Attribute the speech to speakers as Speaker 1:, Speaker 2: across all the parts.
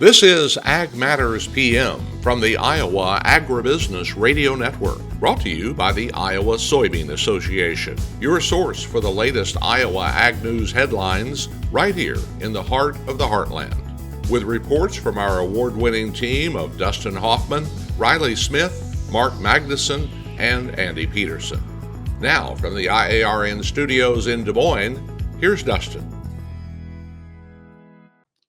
Speaker 1: This is Ag Matters PM from the Iowa Agribusiness Radio Network, brought to you by the Iowa Soybean Association, your source for the latest Iowa ag news headlines right here in the heart of the heartland. With reports from our award-winning team of Dustin Hoffman, Riley Smith, Mark Magnuson, and Andy Peterson. Now, from the IARN studios in Des Moines, here's Dustin.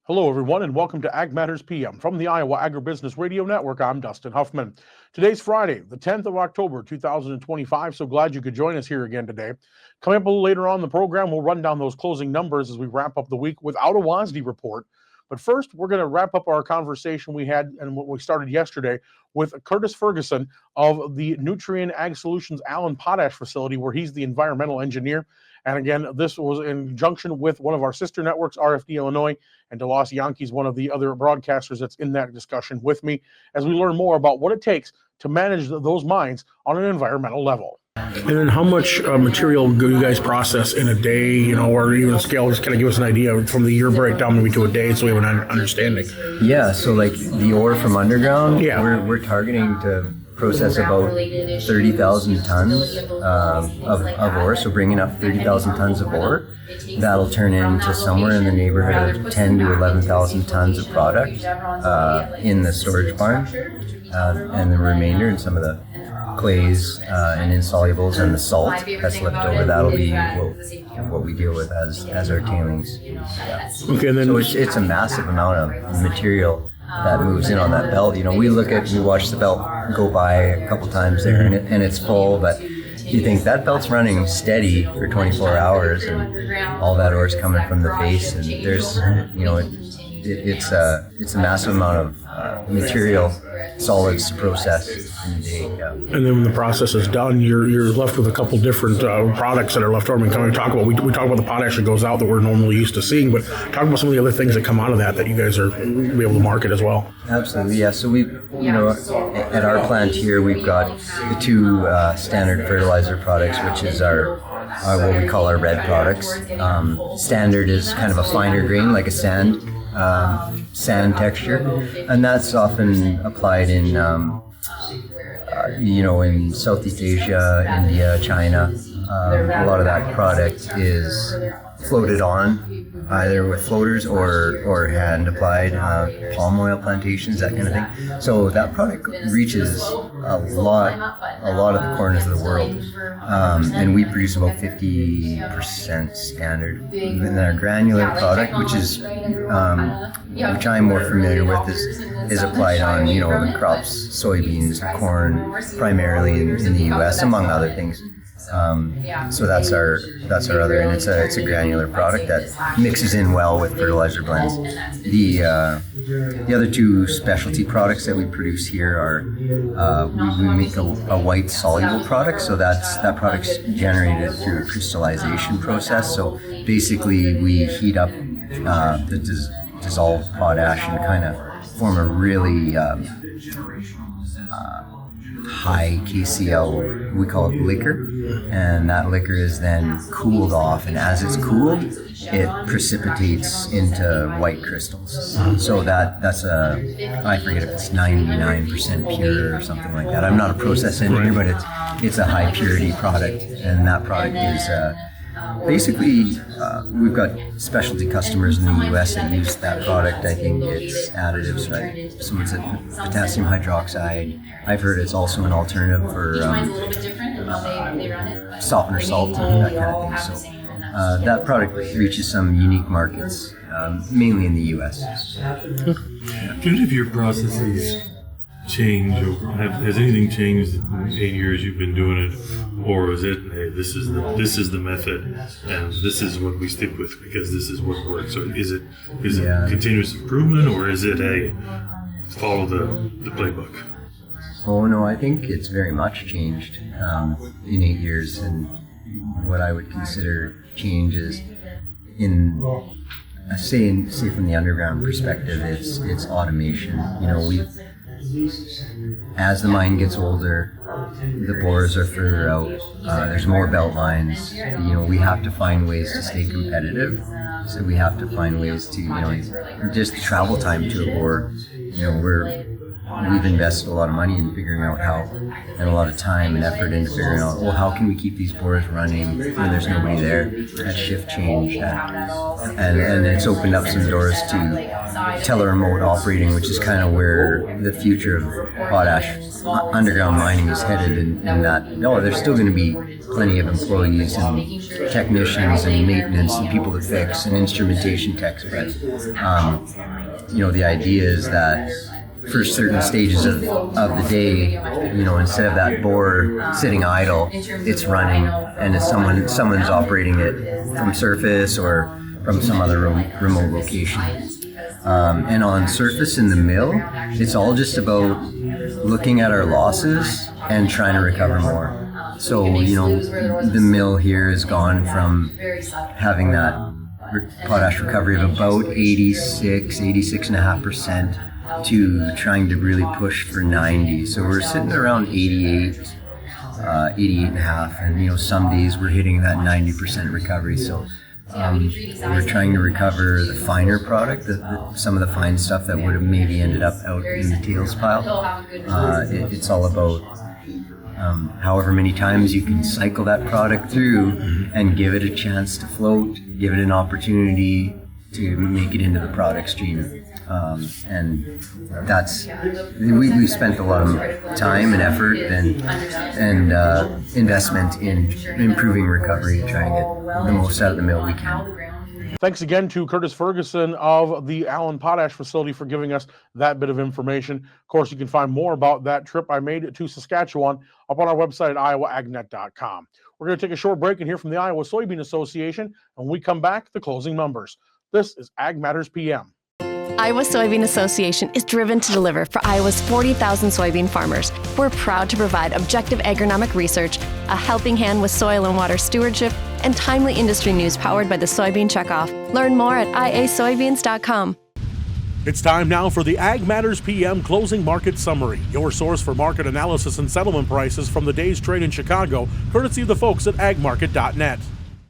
Speaker 2: Hello, everyone, and welcome to Ag Matters PM from the Iowa Agribusiness Radio Network. I'm Dustin Huffman. Today's Friday, the 10th of October, 2025, so glad you could join us here again today. Coming up a little later on in the program, we'll run down those closing numbers as we wrap up the week without a WASDE report. But first, we're going to wrap up our conversation we had and what we started yesterday with Curtis Ferguson of the Nutrien Ag Solutions Allan Potash Facility, where he's the environmental engineer. And again, this was in conjunction with one of our sister networks, RFD Illinois, and DeLoss Yankees, one of the other broadcasters that's in that discussion with me, as we learn more about what it takes to manage those mines on an environmental level.
Speaker 3: And then how much material do you guys process in a day, or even a scale? Just kind of give us an idea from the year breakdown maybe to a day so we have an understanding.
Speaker 4: Yeah, so like the ore from underground, we're targeting to process about 30,000 tons of ore, so bringing up 30,000 tons of ore. That'll turn into somewhere in the neighborhood of 10 to 11,000 tons of product in the storage barn, and the remainder and some of the clays and insolubles and the salt that's left over, that'll be what we deal with as our tailings. Yeah.
Speaker 3: Okay, and then
Speaker 4: so it's a massive amount of material that moves in on that belt. We watch the belt go by a couple times there, and it's full, but you think that belt's running steady for 24 hours, and all that ore is coming from the face, and there's, it's a massive amount of material solids to process in a day. Yeah.
Speaker 3: And then when the process is done, you're left with a couple different products that are left over. We talk about the potash that goes out that we're normally used to seeing, but talk about some of the other things that come out of that you guys are be able to market as well.
Speaker 4: Absolutely, yeah. So we, at our plant here, we've got the two standard fertilizer products, which is our what we call our red products. Standard is kind of a finer grain, like a sand texture, and that's often applied in in Southeast Asia, India, China. A lot of that product is floated on either with floaters or hand applied, palm oil plantations, that kind of thing. So that product reaches a lot of the corners of the world, and we produce about 50% standard. And then our granular product, which I'm more familiar with, is applied on the crops, soybeans, corn, primarily in the U.S., among other things. So that's our other, and it's a granular product that mixes in well with fertilizer blends. The other two specialty products that we produce here are we make a white soluble product. So that product's generated through a crystallization process. So basically, we heat up the dissolved potash and kind of form a really high KCl, we call it liquor, and that liquor is then cooled off, and as it's cooled, it precipitates into white crystals. So that's I forget if it's 99% pure or something like that. I'm not a process engineer, but it's a high purity product, and that product is basically, we've got specialty customers in the U.S. that use that product. I think it's additives, right? So it's potassium hydroxide. I've heard it's also an alternative for softener salt and that kind of thing. So that product reaches some unique markets, mainly in the U.S.
Speaker 5: Do any of your processes change, or has anything changed in the 8 years you've been doing it, or is it, hey, this is the method and this is what we stick with because this is what works? So is it continuous improvement, or is it follow the playbook?
Speaker 4: Oh no, I think it's very much changed in 8 years, and what I would consider changes in say from the underground perspective, it's automation. As the mine gets older, the bores are further out, there's more belt lines, we have to find ways to stay competitive So we have to find ways to, just travel time to a bore. We've invested a lot of money in figuring out how, and a lot of time and effort into figuring out, well, how can we keep these bores running when there's nobody there at shift change? And it's opened up some doors to teleremote operating, which is kind of where the future of potash underground mining is headed, in that, there's still going to be plenty of employees and technicians and maintenance and people to fix and instrumentation techs, but the idea is that for certain stages of the day, instead of that bore sitting idle, it's running, and if someone's operating it from surface or from some other remote location. And on surface in the mill, it's all just about looking at our losses and trying to recover more. So, the mill here has gone from having that potash recovery of about 86.5% to trying to really push for 90. So we're sitting around 88, 88.5, and some days we're hitting that 90% recovery. So we're trying to recover the finer product, some of the fine stuff that would have maybe ended up out in the tails pile. It's all about however many times you can cycle that product through and give it a chance to float, give it an opportunity to make it into the product stream. And that's, we've spent a lot of time and effort and investment in improving recovery and trying to get the most out of the mill we can.
Speaker 2: Thanks again to Curtis Ferguson of the Allan Potash Facility for giving us that bit of information. Of course, you can find more about that trip I made to Saskatchewan up on our website at iowaagnet.com. We're going to take a short break and hear from the Iowa Soybean Association. And when we come back, the closing numbers. This is Ag Matters PM.
Speaker 6: Iowa Soybean Association is driven to deliver for Iowa's 40,000 soybean farmers. We're proud to provide objective agronomic research, a helping hand with soil and water stewardship, and timely industry news powered by the Soybean Checkoff. Learn more at iasoybeans.com.
Speaker 2: It's time now for the Ag Matters PM Closing Market Summary, your source for market analysis and settlement prices from the day's trade in Chicago, courtesy of the folks at agmarket.net.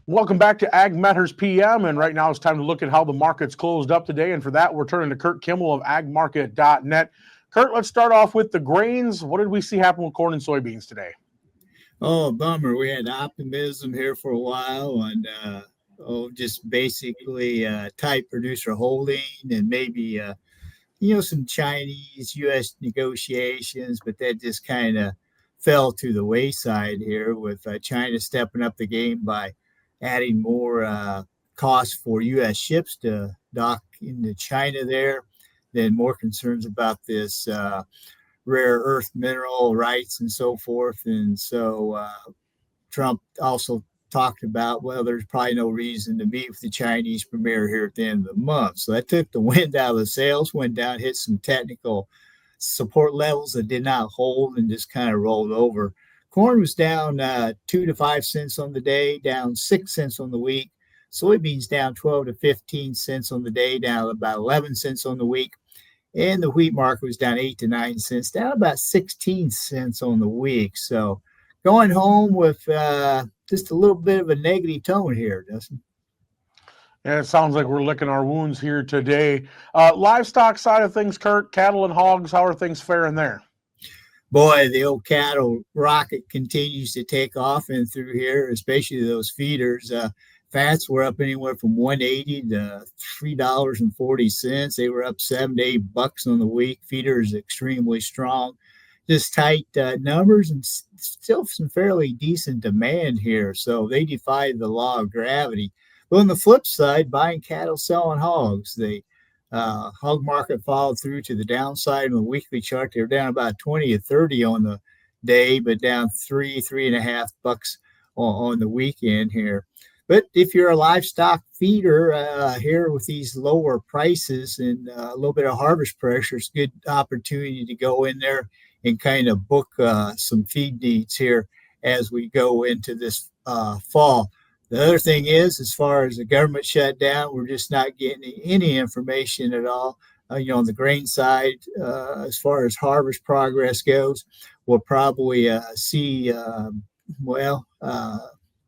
Speaker 2: Welcome back to Ag Matters PM, and right now it's time to look at how the markets closed up today, and for that we're turning to Curt Kimmel of agmarket.net. Curt, let's start off with the grains. What did we see happen with corn and soybeans today?
Speaker 7: Oh, bummer. We had optimism here for a while, and just basically tight producer holding and maybe some Chinese U.S. negotiations, but that just kind of fell to the wayside here with China stepping up the game by adding more costs for U.S. ships to dock into China there, then more concerns about this rare earth mineral rights and so forth. And so Trump also talked about, well, there's probably no reason to meet with the Chinese premier here at the end of the month. So that took the wind out of the sails, went down, hit some technical support levels that did not hold and just kind of rolled over. Corn was down 2 to 5 cents on the day, down 6 cents on the week. Soybeans down 12 to 15 cents on the day, down about 11 cents on the week. And the wheat market was down 8 to 9 cents, down about 16 cents on the week. So going home with just a little bit of a negative tone here, Dustin.
Speaker 2: And it sounds like we're licking our wounds here today. Livestock side of things, Curt, cattle and hogs, how are things faring there?
Speaker 7: Boy, the old cattle rocket continues to take off in through here, especially those feeders. Fats were up anywhere from $1.80 to $3.40. They were up $7 to $8 on the week. Feeders extremely strong. Just tight numbers and still some fairly decent demand here. So they defied the law of gravity. But on the flip side, buying cattle, selling hogs. The hog market followed through to the downside on the weekly chart. They were down about 20 to 30 on the day, but down $3.5 on the weekend here. But if you're a livestock feeder here with these lower prices and a little bit of harvest pressure, it's a good opportunity to go in there and kind of book some feed needs here as we go into this fall. The other thing is, as far as the government shutdown, we're just not getting any information at all. On the grain side, as far as harvest progress goes, we'll probably see,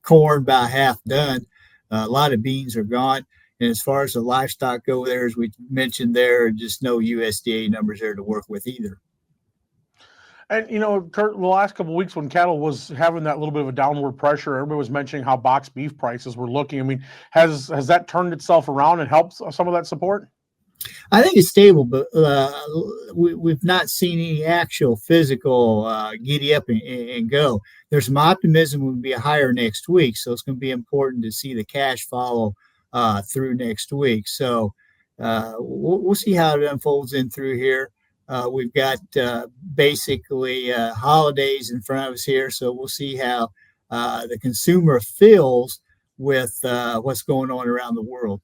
Speaker 7: corn about half done. A lot of beans are gone. And as far as the livestock go there, as we mentioned there, just no USDA numbers there to work with either.
Speaker 2: And, Curt, the last couple of weeks when cattle was having that little bit of a downward pressure, everybody was mentioning how box beef prices were looking. I mean, has that turned itself around and helped some of that support?
Speaker 7: I think it's stable, but we've not seen any actual physical giddy up and go. There's some optimism will be higher next week, so it's going to be important to see the cash follow through next week. So we'll see how it unfolds in through here. We've got basically holidays in front of us here, so we'll see how the consumer feels with what's going on around the world.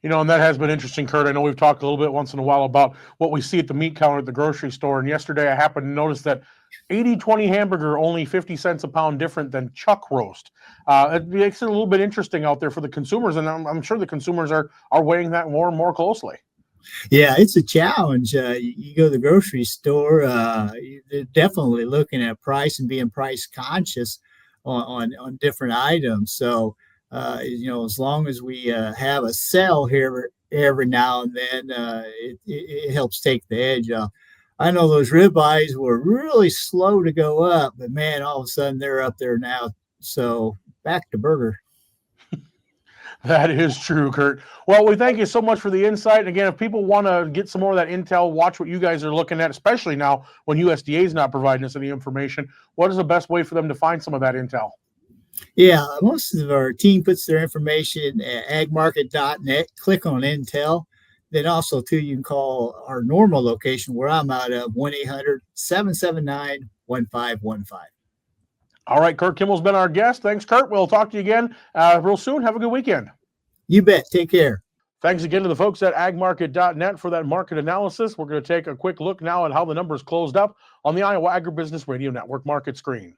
Speaker 2: And that has been interesting, Curt. I know we've talked a little bit once in a while about what we see at the meat counter at the grocery store. And yesterday I happened to notice that 80-20 hamburger only 50 cents a pound different than chuck roast. It makes it a little bit interesting out there for the consumers, and I'm sure the consumers are weighing that more and more closely.
Speaker 7: Yeah, it's a challenge. You go to the grocery store, they're definitely looking at price and being price conscious on different items. So, as long as we have a sale here every now and then, it helps take the edge off. I know those ribeyes were really slow to go up, but man, all of a sudden they're up there now. So back to burger.
Speaker 2: That is true, Curt. Well, we thank you so much for the insight. And again, if people want to get some more of that intel, watch what you guys are looking at, especially now when USDA is not providing us any information. What is the best way for them to find some of that intel?
Speaker 7: Yeah, most of our team puts their information at agmarket.net. Click on Intel. Then also, too, you can call our normal location where I'm out of, 1-800-779-1515.
Speaker 2: All right, Curt Kimmel's been our guest. Thanks, Curt. We'll talk to you again real soon. Have a good weekend.
Speaker 7: You bet. Take care.
Speaker 2: Thanks again to the folks at agmarket.net for that market analysis. We're going to take a quick look now at how the numbers closed up on the Iowa Agribusiness Radio Network market screen.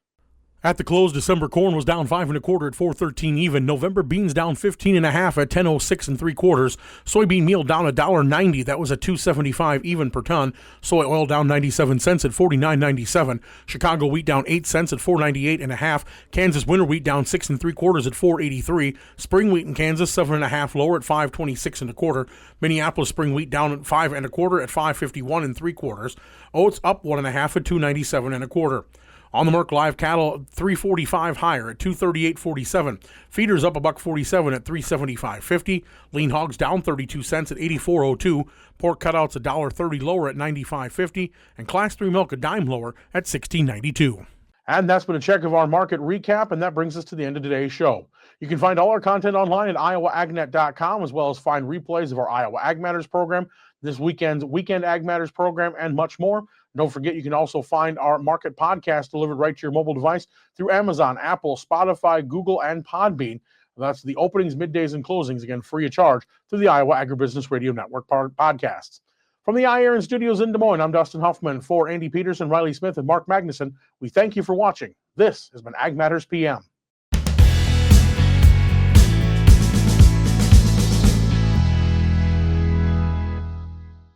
Speaker 2: At the close, December corn was down 5 1/4 at 4.13 even. November beans down 15 1/2 at 10.06 3/4. Soybean meal down $1.90. That was at 2.75 even per ton. Soy oil down 97 cents at 49.97. Chicago wheat down 8 cents at 4.98 1/2. Kansas winter wheat down 6 3/4 at 4.83. Spring wheat in Kansas 7 1/2 lower at 5.26 1/4. Minneapolis spring wheat down at 5 1/4 at 5.51 3/4. Oats up 1 1/2 at 2.97 1/4. On the Merck live cattle, 345 higher at 238.47. Feeders up $1.47 at 375.50. Lean hogs down 32 cents at 84.02. Pork cutouts $1.30 lower at 95.50. And Class 3 milk a dime lower at 16.92. And that's been a check of our market recap, and that brings us to the end of today's show. You can find all our content online at iowaagnet.com, as well as find replays of our Iowa Ag Matters program, this weekend's Weekend Ag Matters program, and much more. Don't forget, you can also find our market podcast delivered right to your mobile device through Amazon, Apple, Spotify, Google, and Podbean. That's the openings, middays, and closings, again, free of charge, through the Iowa Agribusiness Radio Network podcasts. From the iAron Studios in Des Moines, I'm Dustin Huffman. For Andy Peterson, Riley Smith, and Mark Magnuson, we thank you for watching. This has been Ag Matters PM.